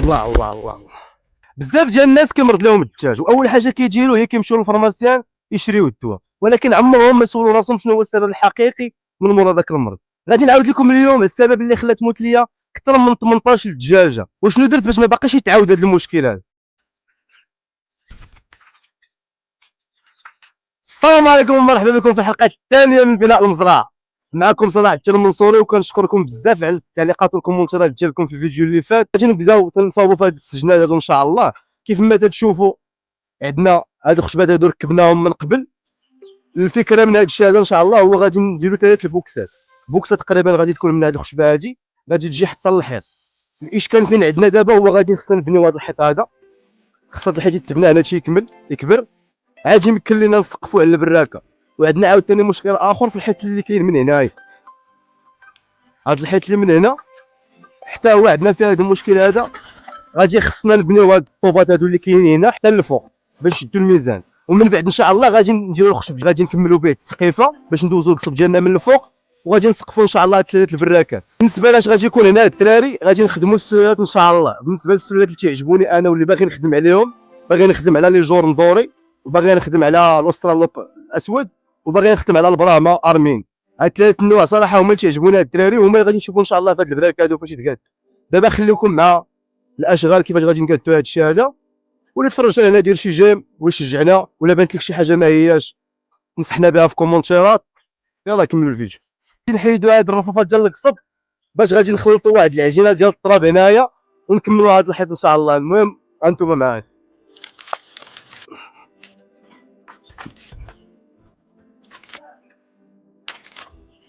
الله الله الله. بزاف ديال الناس كيمرض لهم الدجاج، واول حاجه كيديروا هي كيمشيو للفارماسيان يشريو الدواء، ولكن عمرهم ما سولوا راسهم شنو هو السبب الحقيقي من مورا داك المرض. غادي نعاود لكم اليوم السبب اللي خلى تموت ليا اكثر من 18 دجاجه، وشنو درت باش ما باقيش يتعاود هذا المشكل هذا. السلام عليكم ومرحبا بكم في الحلقه الثانيه من بناء المزرعه. معكم صلاح الدين المنصوري، وكنشكركم بزاف على التعليقات والكومنتات ديالكم في الفيديو اللي فات. غادي نبداو تنصاوبوا في هذا السجنات هذا ان شاء الله. كيف ما تشوفوا عندنا هاد الخشبات هادو ركبناهم من قبل. الفكره من هاد الشيء هذا ان شاء الله هو غادي نديرو 3 البوكسات. بوكسه تقريبا غادي تكون من هاد الخشبه هادي، غادي تجي حتى للحيط. الاشكال فين عندنا دابا هو غادي خصنا نبنيو هاد الحيط هذا، خص هاد الحيط يتبنى هنا شي يكبر، عاد يمكن لينا نسقفو على البراكه. وعندنا عاوتاني مشكل اخر في الحيط اللي كاين من هنايا. هاد الحيط اللي من هنا حتى هو عندنا فيه هاد المشكل هذا، غادي خصنا نبنيو هاد الطوبات هادو اللي كاينين هنا حتى للفوق باش يشدو الميزان. ومن بعد ان شاء الله غادي نديرو الخشب، غادي نكملو به التسقيفه باش ندوزو القصب ديالنا من الفوق، وغادي نسقفو ان شاء الله 3 البراكات. بالنسبه لاش غادي يكون هنا الدراري، غادي نخدمو السولات ان شاء الله. بالنسبه للسولات اللي تيعجبوني انا واللي باغي نخدم عليهم، باغي نخدم على لي جورن دوري، وباغي نخدم على الاسترالوب الاسود، وباغي نخدم على البراما ارمين. هاد 3 النوع صراحه هما اللي تيعجبوني الدراري، وهما اللي غادي نشوفو ان شاء الله في هاد البراكات هادو فاش يتقاد. دابا خليكم مع الاشغال كيفاش غادي نقادو هاد الشيء هذا، ولا تفرجت هنا دير شي جيم وشجعنا، ولا بانت لك شي حاجه ما هياش نصحنا بها في كومونتيرات. يلا كملوا الفيديو. نحيدو هاد الرفوفات ديال القصب باش غادي نخلطوا واحد العجينه ديال التراب هنايا، ونكملوا هاد الحيط ان شاء الله. المهم انتم معايا.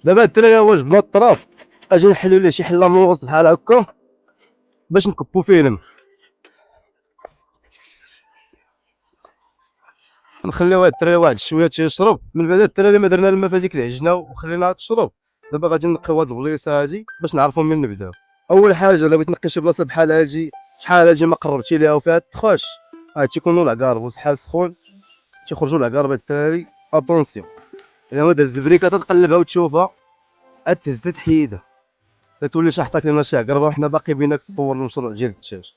دابا الدراري واش جبنا التراب، اجي نحلو ليه شي حله من الوسط بحال هكا باش نكبو فيه الماء. نخليو هاد الدراري واحد شويه تيشرب، من بعد الدراري ما درنا الماء في هذيك العجينه وخليناها تشرب. دابا غادي نقيو هاد البليصه هادي باش نعرفو منين نبداو. اول حاجه الا بغيت تنقي شي بلاصه بحال هادي، شحال هادي ما قربتي ليها وفيها التخاش، هاد تيكونوا العقارب شحال سخون تيخرجوا العقارب الدراري. اتونسيون الا ما داز البريكه تقلبها وتشوفها، عاد تهز تحيدها، لا تولي شحطك لنا شي عقربه وحنا باقي بينك تطور المشروع ديال الدجاج.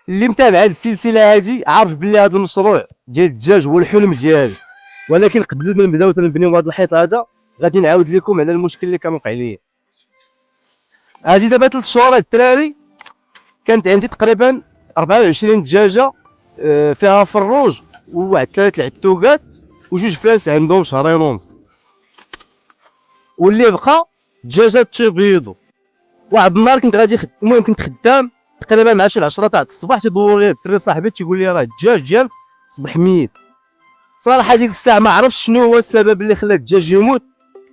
اللي متابع هاد السلسله هادي عارف بلي هاد المشروع ديال الدجاج هو الحلم ديالي، ولكن قبل ما نبداو تنبنيو هاد الحيط هذا غادي نعاود لكم على المشكل اللي كان وقع ليا. هادي دابا 3 شهور الدراري، كانت عندي تقريبا 24 دجاجه، فيها فروج وواحد 3 العتوقات وجوج فراس عندهم شهرين ونص، واللي بقى دجاجات تيبيضوا. واحد النهار كنت غادي المهم كنت خدام تقريبا مع شي 10 تاع الصباح، تيدور لي الدري صاحبي تيقول لي راه الدجاج ديالك صبح ميت. صراحه ديك الساعه ما عرفتش شنو هو السبب اللي خلى الدجاج يموت.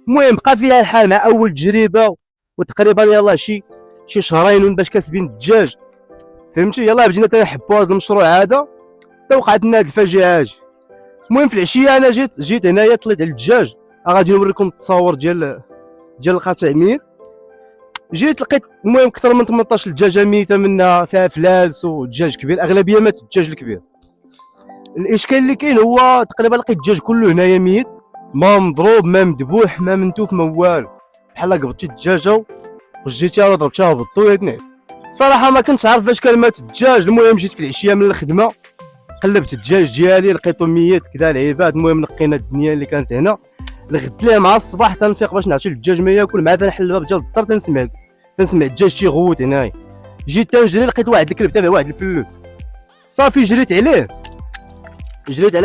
المهم بقى فيها الحال مع اول تجربه، وتقريبا يلاه شي شهرين باش كاسبين الدجاج، فهمتي. يلاه بدينا تنحبوا هذا المشروع هذا، وقعت لنا هذه الفاجعه هذه. المهم في العشيه انا جيت هنايا طليت على الدجاج، غادي نوريكم التصاور ديال القطع ميت. جيت لقيت المهم اكثر من 18 دجاجه ميته، منها فيها فلالس ودجاج كبير، اغلبيه مات الدجاج الكبير. الاشكال اللي كاين هو تقريبا لقيت الدجاج كله هنايا ميت، ما مضروب ما مذبوح ما منتوف ما والو، بحال قبضتي الدجاجه وجيتيها وضربتيها بالضو يتنعس. صراحه ما كنتش عارف فاش كان مات الدجاج. المهم جيت في العشيه من الخدمه قلبت الدجاج ديالي لقيتو ميت كذا العباد. المهم نقينا الدنيا اللي كانت هنا، الغد ليه مع الصباح تنفيق باش نعطي الدجاج ما ياكل، مع تنحل الباب ديال الدار تنسمع الدجاج تيغوت هنايا. جيت تنجري لقيت واحد الكلب تابع واحد الفلوس، صافي جريت عليه، جريت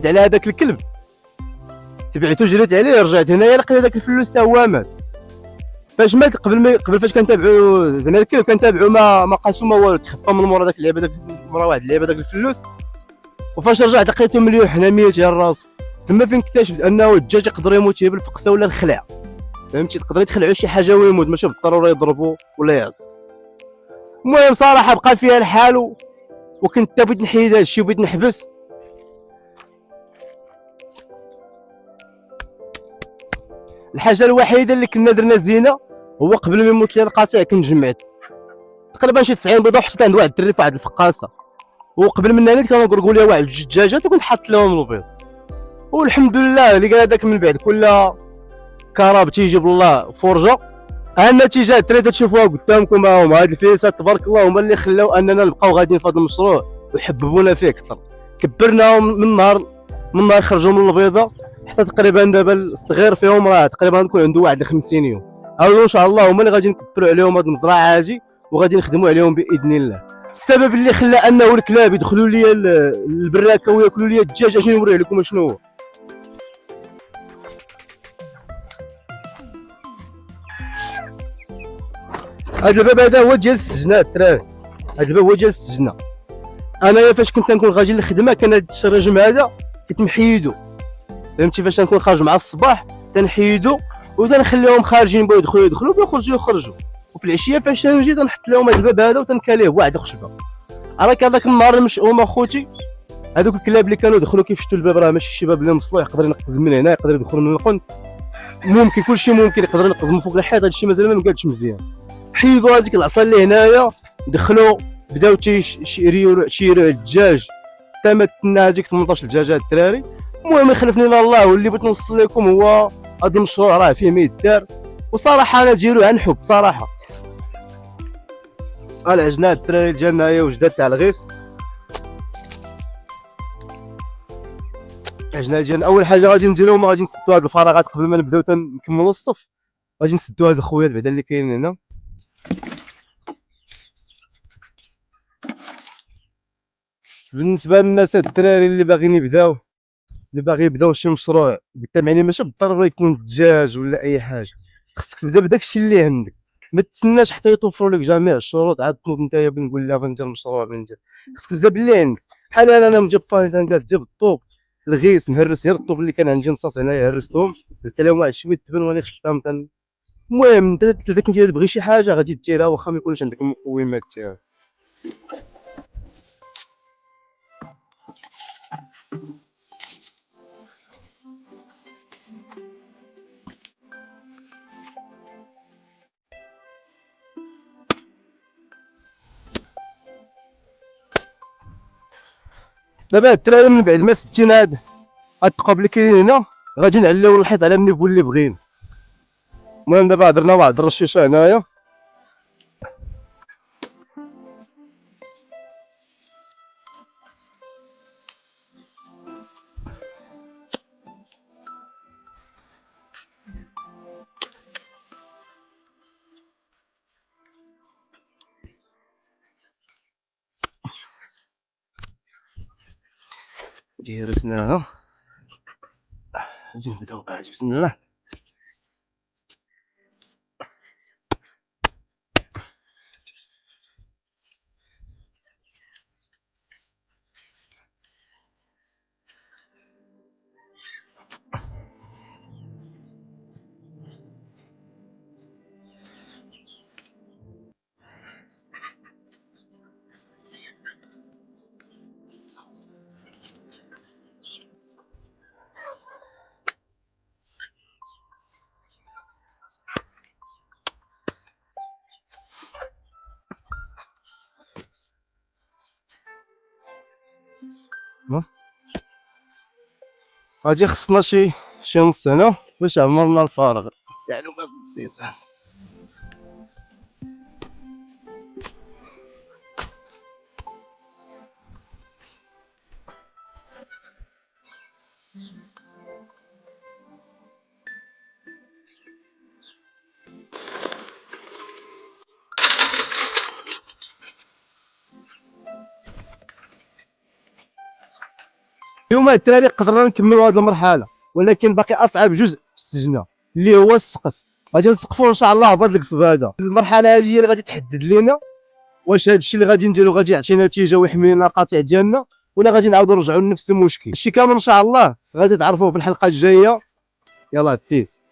على هذاك الكلب تبعتو، جريت عليه رجعت هنايا لقيت هذاك الفلوس تا هو مات. فاش مات قبل فاش كنتابعو زعما الكلب كنتابعو ما قاسو ما والو، تخبى من مورا داك اللعبه، داك مورا واحد اللعبه داك الفلوس. وفاش رجعت لقيتو مليوح هنا ميت على راسو. تما فين اكتشفت انه الدجاج يقدر يموت بالفقسه ولا الخلع، فهمتي. تقدر يتخلعوا شي حاجه ويموت، ماشي بالضروره يضربوا ولا يعض. المهم صراحه بقى فيها الحال، وكنت بغيت نحيد هادشي وبغيت نحبس. الحاجه الوحيده اللي كنا درنا زينه هو قبل ما يموت لي القاطع كنت جمعت تقريبا شي 90 بيضه وحطيت عند واحد الدري في واحد الفقاصه، وقبل منها كانوا كيقولوا لي واحد 2 دجاجات وكنت حاط لهم البيض. والحمد لله اللي قال هذاك من بعد كل كهرباء تيجيب الله فرجه. النتيجه الدراري تشوفوها قدامكم، هما هاد الفيسات تبارك الله هما اللي خلاو اننا نبقاو غاديين في هذا المشروع ويحببونا فيه اكثر. كبرناهم من نهار خرجوا من البيضه حتى تقريبا دابا الصغير فيهم راه تقريبا نكون عنده واحد 50 يوم. هادو ان شاء الله هما اللي غادي نكبروا عليهم هاد المزرعه هادي وغادي نخدموا عليهم باذن الله. السبب اللي خلى انه الكلاب يدخلوا لي البراكه وياكلوا لي الدجاج اجي نوريه لكم شنو هو. هذا الباب هذا هو ديال السجنه الدراري، هذا الباب هو ديال السجنه. انايا فاش كنت نكون غادي للخدمه كان هاد الشراجم هذا كنت محيدو، فهمتي؟ فاش نكون خارج مع الصباح تنحيدو وتنخليهم خارجين بغاو يدخلوا بغاو يخرجوا. وفي العشيه فاش نجي تنحط لهم هاد الباب هذا وتنكاليه بواحد الخشبه. راك هذاك النهار المشؤوم اخوتي هذوك الكلاب اللي كانوا دخلوا كيفشتوا الباب راه ماشي شي باب اللي مصلوح يقدر ينقز من هنا يقدر يدخل من القن، ممكن كلشي ممكن يقدر ينقز من فوق الحيط. هادشي مازال ما مقادش مزيان. حيدوا هذيك العصا اللي هنايا دخلوا بداو تيشيريو الدجاج حتى ما تنا هذيك 18 دجاجه الدراري. المهم يخلفني الله واللي بغيت نوصل لكم هو هذا المشروع راه فيه ما يدار، وصراحه انا ديروه عن حب صراحه. العجنات الدراري ديالنا هي وجدات تاع الغيس. العجنه ديالنا اول حاجه غادي نديرو هما غادي نسدو هاد الفراغات قبل ما نبداو تنكملوا الصف. غادي نسدو هاد الخويات بعدا اللي كاينين هنا. بالنسبه للناس الدراري اللي باغيين يبداو شي مشروع قدام، يعني ماشي بالضروره يكون الدجاج ولا اي حاجه، خصك تبدا بداكشي اللي عندك. ما تسناش حتى يتوفروا لك جميع الشروط عاد تنوض نتايا بنقول لا غندير مشروع بندير. خصك تبدا باللي عندك. بحال انا مجيب فاني تنقاد جاب الطوب الغيس مهرس، غير الطوب اللي كان عندي نصاص هنايا هرستهم درت عليهم واحد شويه التبن واني خدام. المهم انت كنتي تبغي شي حاجه غادي ديرها واخا ما يكونش عندك المقومات ديالها. دابا الدراري من بعد ما سدينا هاد الثقاب اللي كاينين هنا غادي نعليو الحيط على النيفو اللي بغينا. المهم دابا درنا واحد الرشيشه هنايا. جهزناها غادي نبداو بعد بسم الله. غادي خصنا شي نص هنا باش عمرنا الفارغ نستعلو باب السيسان. اليوم الدراري قدرنا نكملوا هذه المرحله، ولكن باقي اصعب جزء في السجنه اللي هو السقف. غادي نسقفوا ان شاء الله بهذا القصب هذا. المرحله هذه هي اللي غادي تحدد لنا واش هذا الشيء اللي غادي نديرو غادي يعطينا نتيجه ويحمي لنا القطيع ديالنا ولا غادي نعاودوا نرجعوا لنفس المشكل. الشيء كامل ان شاء الله غادي تعرفوه في الحلقه الجايه. يلا تيس.